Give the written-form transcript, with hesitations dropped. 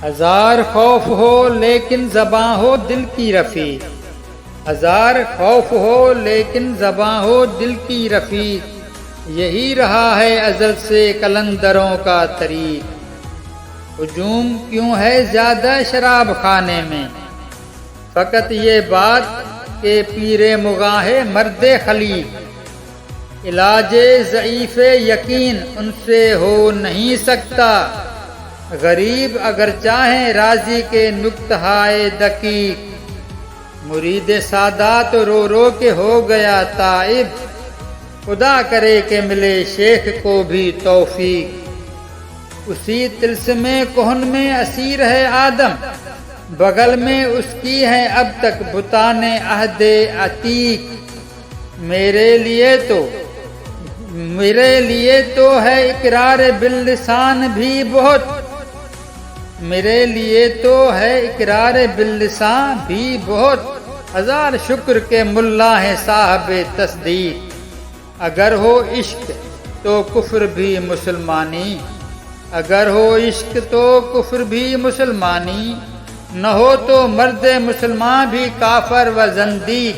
ہزار خوف ہو لیکن زباں ہو دل کی رفیع، ہزار خوف ہو لیکن زباں ہو دل کی رفیع، یہی رہا ہے ازل سے قلندروں کا طریق۔ ہجوم کیوں ہے زیادہ شراب خانے میں، فقط یہ بات کہ پیر مغاں ہے مرد خلیق، علاج ضعیف یقین ان سے ہو نہیں سکتا، غریب اگر چاہیں راضی کے نکتہائے دقیق۔ مرید سادات رو رو کے ہو گیا تائب، خدا کرے کہ ملے شیخ کو بھی توفیق۔ اسی طلسم کہن میں اسیر ہے آدم، بغل میں اس کی ہے اب تک بتان عہد عتیق۔ میرے لیے تو ہے اقرار باللسان بھی بہت، میرے لیے تو ہے اقرار باللسان بھی بہت، ہزار شکر کے ملا ہے صاحب تصدیق۔ اگر ہو عشق تو کفر بھی مسلمانی، اگر ہو عشق تو کفر بھی مسلمانی، نہ ہو تو مرد مسلمان بھی کافر و زندیق۔